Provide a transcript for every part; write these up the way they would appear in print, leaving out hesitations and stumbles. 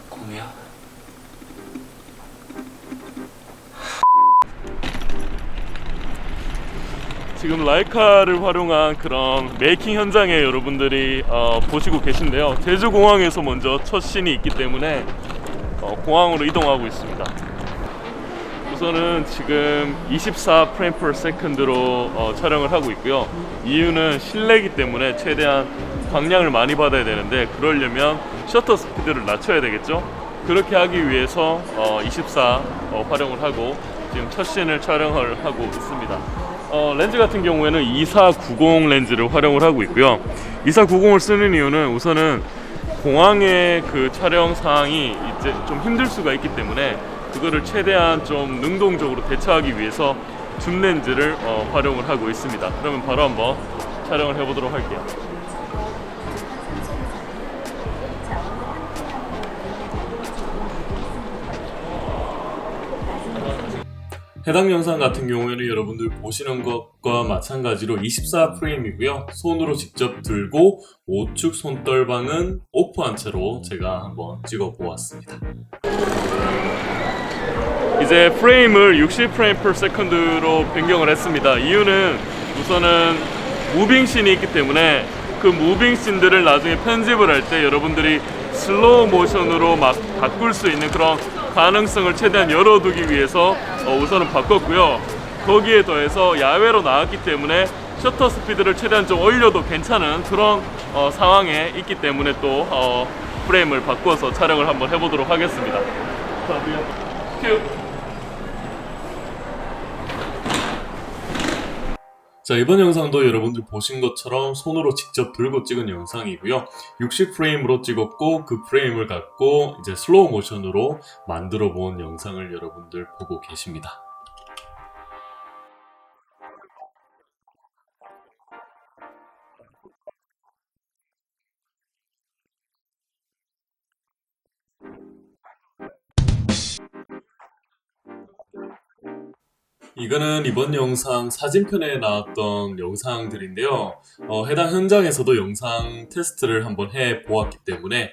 꿈이야? 지금 라이카를 활용한 그런 메이킹 현장에 여러분들이 보시고 계신데요. 제주공항에서 먼저 첫 씬이 있기 때문에 공항으로 이동하고 있습니다. 우선은 지금 24 프레임 per second로 촬영을 하고 있고요. 이유는 실내이기 때문에 최대한 광량을 많이 받아야 되는데, 그러려면 셔터 스피드를 낮춰야 되겠죠. 그렇게 하기 위해서 24 활용을 하고 지금 첫 씬을 촬영을 하고 있습니다. 렌즈 같은 경우에는 2490 렌즈를 활용을 하고 있고요. 2490을 쓰는 이유는 우선은 공항의 그 촬영 상황이 이제 좀 힘들 수가 있기 때문에 그거를 최대한 좀 능동적으로 대처하기 위해서 줌 렌즈를 활용을 하고 있습니다. 그러면 바로 한번 촬영을 해보도록 할게요. 해당 영상 같은 경우에는 여러분들 보시는 것과 마찬가지로 24 프레임이고요. 손으로 직접 들고 우측 손떨방은 오프한 채로 제가 한번 찍어 보았습니다. 이제 프레임을 60 프레임 per second로 변경을 했습니다. 이유는 우선은 무빙 씬이 있기 때문에 그 무빙 씬들을 나중에 편집을 할 때 여러분들이 슬로우 모션으로 막 바꿀 수 있는 그런 가능성을 최대한 열어두기 위해서 우선은 바꿨고요. 거기에 더해서 야외로 나왔기 때문에 셔터 스피드를 최대한 좀 올려도 괜찮은 그런 상황에 있기 때문에 또 프레임을 바꿔서 촬영을 한번 해보도록 하겠습니다. 큐. 자, 이번 영상도 여러분들 보신 것처럼 손으로 직접 들고 찍은 영상이고요. 60프레임으로 찍었고 그 프레임을 갖고 이제 슬로우 모션으로 만들어 본 영상을 여러분들 보고 계십니다. 이거는 이번 영상 사진편에 나왔던 영상들인데요. 해당 현장에서도 영상 테스트를 한번 해 보았기 때문에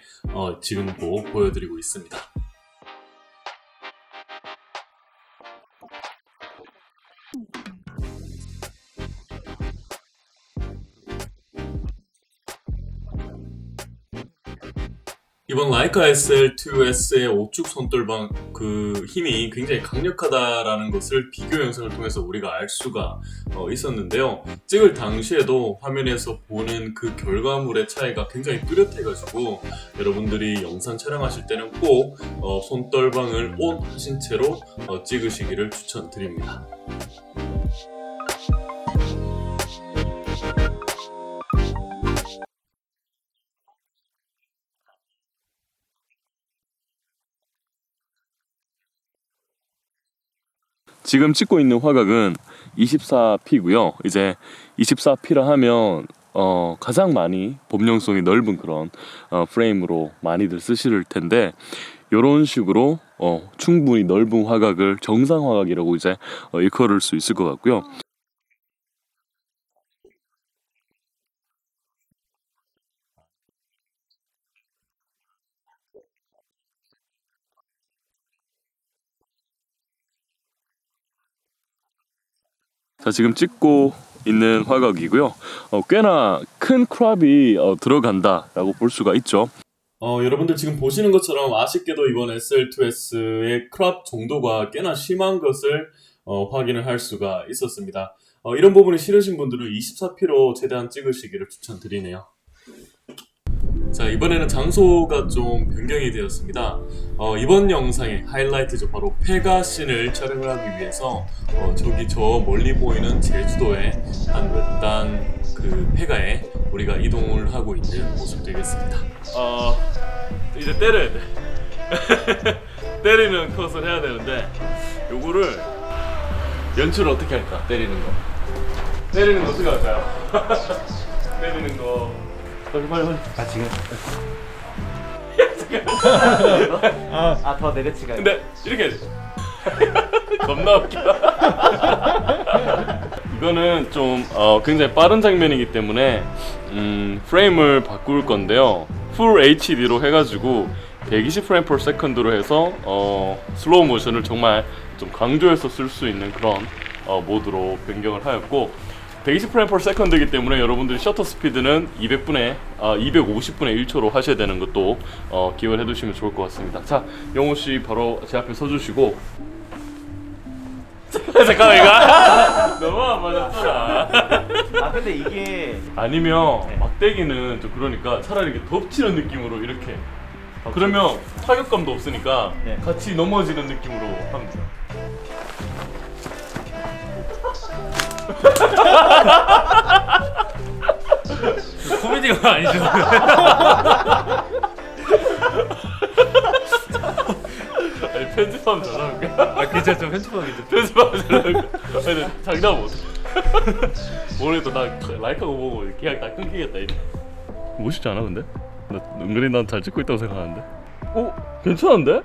지금도 보여드리고 있습니다. 이번 라이카 SL2S의 우측 손떨방 그 힘이 굉장히 강력하다라는 것을 비교 영상을 통해서 우리가 알 수가 있었는데요. 찍을 당시에도 화면에서 보는 그 결과물의 차이가 굉장히 뚜렷해가지고 여러분들이 영상 촬영하실 때는 꼭 손떨방을 온 하신 채로 찍으시기를 추천드립니다. 지금 찍고 있는 화각은 24p고요. 이제 24p라 하면 가장 많이 범용성이 넓은 그런 프레임으로 많이들 쓰실 텐데, 이런 식으로 충분히 넓은 화각을 정상 화각이라고 이제 일컬을 수 있을 것 같고요. 자, 지금 찍고 있는 화각이고요. 꽤나 큰 크롭이 들어간다라고 볼 수가 있죠. 여러분들 지금 보시는 것처럼 아쉽게도 이번 SL2S의 크롭 정도가 꽤나 심한 것을 확인을 할 수가 있었습니다. 이런 부분이 싫으신 분들은 24p로 최대한 찍으시기를 추천드리네요. 자, 이번에는 장소가 좀 변경이 되었습니다. 이번 영상의 하이라이트죠. 바로 폐가 씬을 촬영을 하기 위해서 저기 저 멀리 보이는 제주도의 한 외딴 그 폐가에 우리가 이동을 하고 있는 모습 되겠습니다. 이제 때려야 돼. 때리는 컷을 해야 되는데 요거를 연출을 어떻게 할까? 때리는 거 어떻게 할까요? 때리는 거 빨리. 지금. 더 내려치가. 근데 이렇게 해야 돼. 겁나 웃겨. 이거는 좀 굉장히 빠른 장면이기 때문에 프레임을 바꿀 건데요. 풀 HD로 해가지고 120프레임 per second로 해서 슬로우 모션을 정말 좀 강조해서 쓸 수 있는 그런 모드로 변경을 하였고, 120프레임 per second이기 때문에 여러분들이 셔터 스피드는 250분의 1초로 하셔야 되는 것도 기억을 해두시면 좋을 것 같습니다. 자, 영호 씨 바로 제 앞에 서주시고. 잠깐만, 이거 너무 안 맞았잖아. 아 근데 이게 아니면 네. 막대기는 좀 그러니까 차라리 이렇게 덮치는 느낌으로 이렇게. 그러면 타격감도 없으니까 네. 같이 넘어지는 느낌으로 하면 돼요. 코미디가 아니죠. 아니, 편집하면 잘 나올까? 아 괜찮죠. 편집하겠죠. 편집하면 잘 나올까? 아니, 장난 못해. 오늘 또 나 라이크하고 보고 계약 다 끊기겠다 이제. 멋있지 않아 근데? 나 은근히 난 잘 찍고 있다고 생각하는데. 오, 괜찮은데?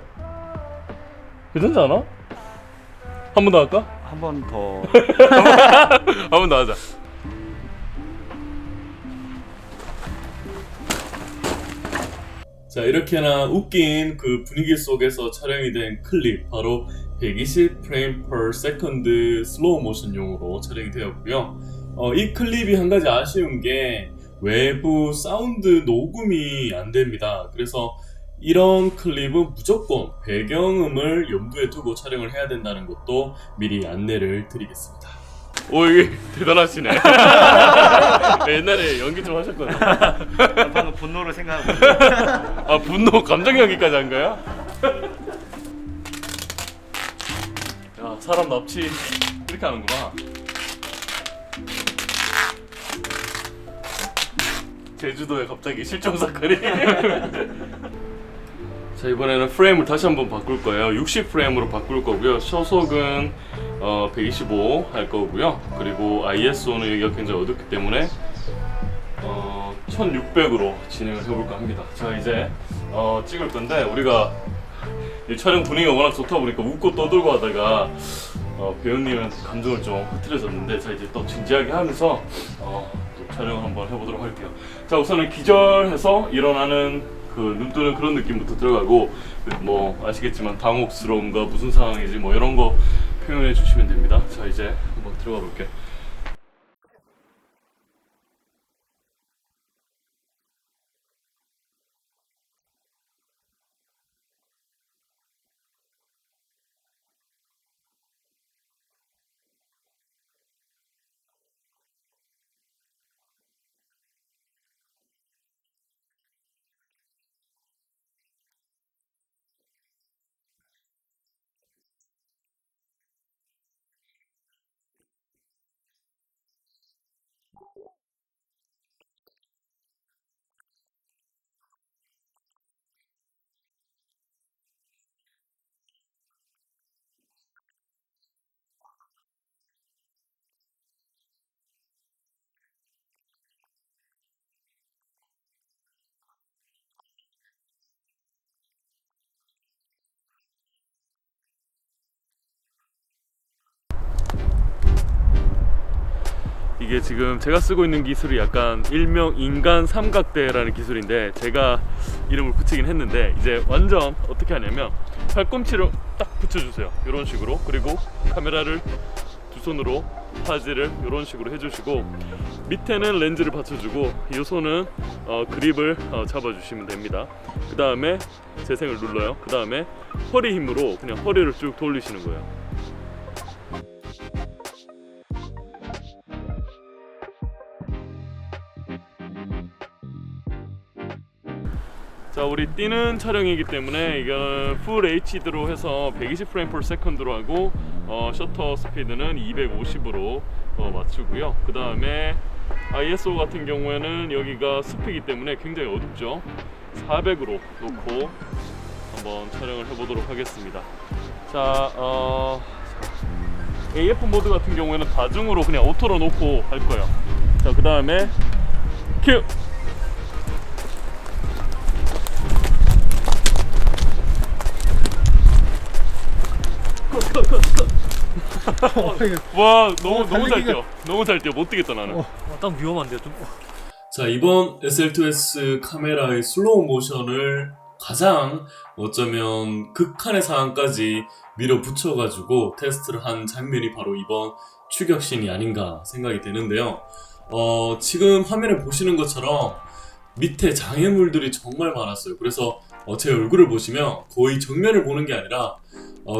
괜찮지 않아? 한 번 더 할까? 한 번 더 한 번 더 하자. 자, 이렇게나 웃긴 그 분위기 속에서 촬영이 된 클립, 바로 120프레임 per second 슬로우 모션용으로 촬영이 되었고요. 이 클립이 한 가지 아쉬운 게 외부 사운드 녹음이 안 됩니다. 그래서 이런 클립은 무조건 배경음을 염두에 두고 촬영을 해야 된다는 것도 미리 안내를 드리겠습니다. 오, 이게 대단하시네. 옛날에 연기 좀 하셨거든요. 방금 분노를 생각하고 아, 분노 감정 연기까지 한 거야? 야, 사람 납치 이렇게 하는구나. 제주도에 갑자기 실종 사건이. 자, 이번에는 프레임을 다시 한번 바꿀 거예요. 60프레임으로 바꿀 거고요. sho속은 125 할 거고요. 그리고 ISO는 여기가 굉장히 어둡기 때문에 1600으로 진행을 해볼까 합니다. 자, 이제 찍을 건데, 우리가 이 촬영 분위기가 워낙 좋다 보니까 웃고 떠들고 하다가 배우님한테 감정을 좀 흐트러졌는데, 자, 이제 또 진지하게 하면서 또 촬영을 한번 해보도록 할게요. 자, 우선은 기절해서 일어나는 그 눈 뜨는 그런 느낌부터 들어가고, 뭐 아시겠지만 당혹스러움과 무슨 상황이지 뭐 이런 거 표현해 주시면 됩니다. 자, 이제 한번 들어가 볼게요. 이게 지금 제가 쓰고 있는 기술이 약간 일명 인간 삼각대라는 기술인데, 제가 이름을 붙이긴 했는데, 이제 완전 어떻게 하냐면 팔꿈치를 딱 붙여주세요. 이런 식으로. 그리고 카메라를 두 손으로 파지를 이런 식으로 해주시고, 밑에는 렌즈를 받쳐주고, 이 손은 그립을 잡아주시면 됩니다. 그 다음에 재생을 눌러요. 그 다음에 허리 힘으로 그냥 허리를 쭉 돌리시는 거예요. 자, 우리 뛰는 촬영이기 때문에 이건 풀 HD로 해서 120프레임 per second로 하고, 셔터 스피드는 250으로 맞추고요. 그 다음에 ISO 같은 경우에는 여기가 숲이기 때문에 굉장히 어둡죠. 400으로 놓고 한번 촬영을 해보도록 하겠습니다. 자, AF 모드 같은 경우에는 다중으로 그냥 오토로 놓고 할 거예요. 자, 그 다음에 큐! 와 너무 잘 뛰어. 너무 잘 뛰어. 못 뛰겠다 나는. 딱 위험한데요 좀. 자, 이번 SL2S 카메라의 슬로우 모션을 가장 어쩌면 극한의 상황까지 밀어붙여가지고 테스트를 한 장면이 바로 이번 추격신이 아닌가 생각이 되는데요. 지금 화면에 보시는 것처럼 밑에 장애물들이 정말 많았어요. 그래서 제 얼굴을 보시면 거의 정면을 보는 게 아니라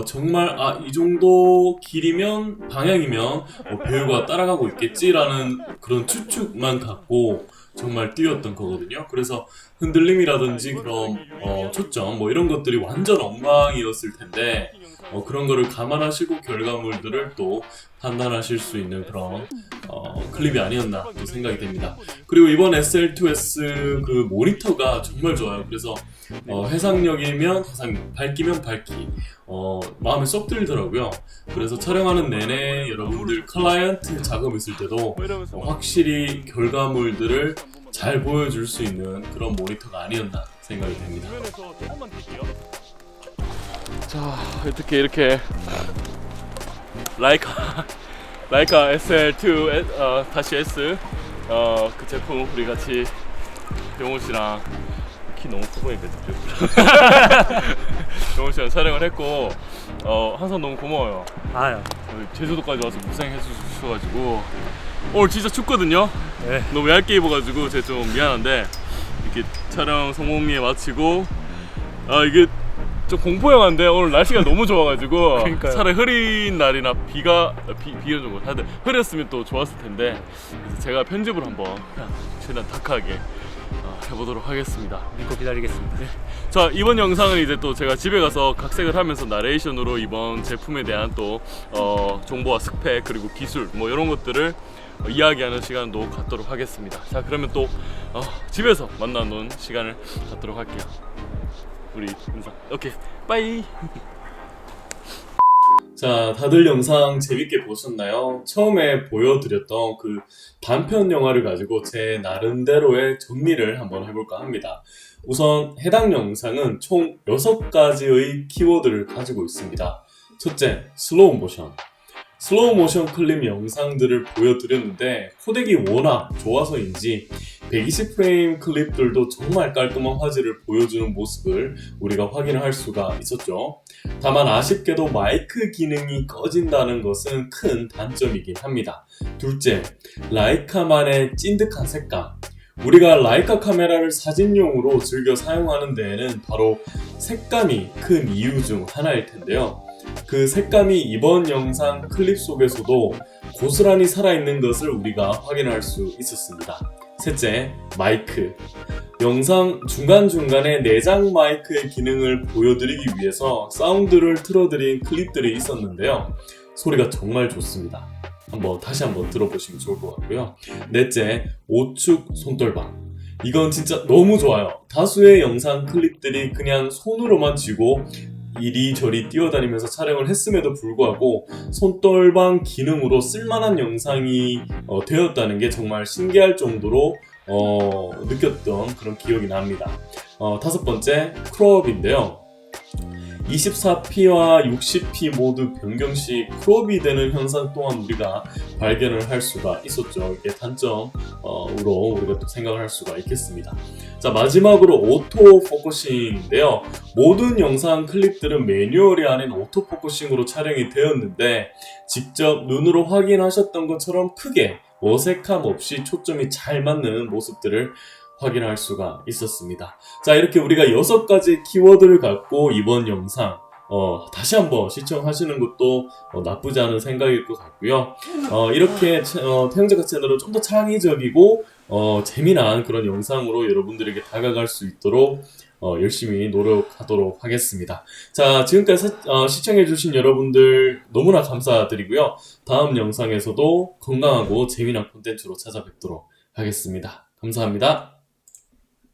정말 이 정도 길이면 방향이면 배우가 따라가고 있겠지라는 그런 추측만 갖고 정말 뛰었던 거거든요. 그래서 흔들림이라든지 그런 초점 뭐 이런 것들이 완전 엉망이었을 텐데 그런 거를 감안하시고 결과물들을 또 판단하실 수 있는 그런 클립이 아니었나 또 생각이 됩니다. 그리고 이번 SL2S 그 모니터가 정말 좋아요. 그래서 해상력이면 해상력, 밝기면 밝기 마음에 쏙 들더라고요. 그래서 촬영하는 내내 여러분들 클라이언트 작업 있을 때도 확실히 결과물들을 잘 보여줄 수 있는 그런 모니터가 아니었나 생각이 됩니다. 자, 어떻게 이렇게 라이카 SL2 다시 S 그 제품 우리 같이 용호 씨랑 키 너무 커 보이니까 용호 씨랑 촬영을 했고 항상 너무 고마워요. 아유. 제주도까지 와서 고생해 주셔가지고 오늘 진짜 춥거든요. 네. 너무 얇게 입어가지고 제가 좀 미안한데 이렇게 촬영 성공리에 마치고 이게 좀 공포 영화인데 오늘 날씨가 너무 좋아가지고 그러니까요. 차라리 흐린 날이나 비가 좀 하여튼 흐렸으면 또 좋았을 텐데 그래서 제가 편집을 한번 최대한 다크하게 해보도록 하겠습니다. 믿고 기다리겠습니다. 자, 이번 영상은 이제 또 제가 집에 가서 각색을 하면서 나레이션으로 이번 제품에 대한 또 정보와 스펙 그리고 기술 뭐 이런 것들을 이야기하는 시간도 갖도록 하겠습니다. 자, 그러면 또 집에서 만나는 시간을 갖도록 할게요. 우리 인사. 오케이, 빠이. 자, 다들 영상 재밌게 보셨나요? 처음에 보여드렸던 그 단편 영화를 가지고 제 나름대로의 정리를 한번 해볼까 합니다. 우선 해당 영상은 총 6가지의 키워드를 가지고 있습니다. 첫째, 슬로우 모션. 슬로우 모션 클립 영상들을 보여드렸는데 코덱이 워낙 좋아서인지 120프레임 클립들도 정말 깔끔한 화질을 보여주는 모습을 우리가 확인을 할 수가 있었죠. 다만 아쉽게도 마이크 기능이 꺼진다는 것은 큰 단점이긴 합니다. 둘째, 라이카만의 찐득한 색감. 우리가 라이카 카메라를 사진용으로 즐겨 사용하는 데에는 바로 색감이 큰 이유 중 하나일 텐데요. 그 색감이 이번 영상 클립 속에서도 고스란히 살아있는 것을 우리가 확인할 수 있었습니다. 셋째, 마이크. 영상 중간중간에 내장 마이크의 기능을 보여드리기 위해서 사운드를 틀어드린 클립들이 있었는데요. 소리가 정말 좋습니다. 다시 한번 들어보시면 좋을 것 같고요. 넷째, 오축 손떨방. 이건 진짜 너무 좋아요. 다수의 영상 클립들이 그냥 손으로만 쥐고 이리저리 뛰어다니면서 촬영을 했음에도 불구하고 손떨방 기능으로 쓸만한 영상이 되었다는 게 정말 신기할 정도로 느꼈던 그런 기억이 납니다. 다섯 번째, 크롭인데요. 24p와 60p 모두 변경 시 크롭이 되는 현상 또한 우리가 발견을 할 수가 있었죠. 이게 단점으로 우리가 또 생각을 할 수가 있겠습니다. 자, 마지막으로 오토 포커싱인데요. 모든 영상 클립들은 매뉴얼이 아닌 오토 포커싱으로 촬영이 되었는데 직접 눈으로 확인하셨던 것처럼 크게 어색함 없이 초점이 잘 맞는 모습들을 확인할 수가 있었습니다. 자, 이렇게 우리가 6가지 키워드를 갖고 이번 영상 다시 한번 시청하시는 것도 나쁘지 않은 생각일 것 같고요. 이렇게 태영작가 채널을 좀 더 창의적이고 재미난 그런 영상으로 여러분들에게 다가갈 수 있도록 열심히 노력하도록 하겠습니다. 자, 지금까지 시청해주신 여러분들 너무나 감사드리고요. 다음 영상에서도 건강하고 재미난 콘텐츠로 찾아뵙도록 하겠습니다. 감사합니다.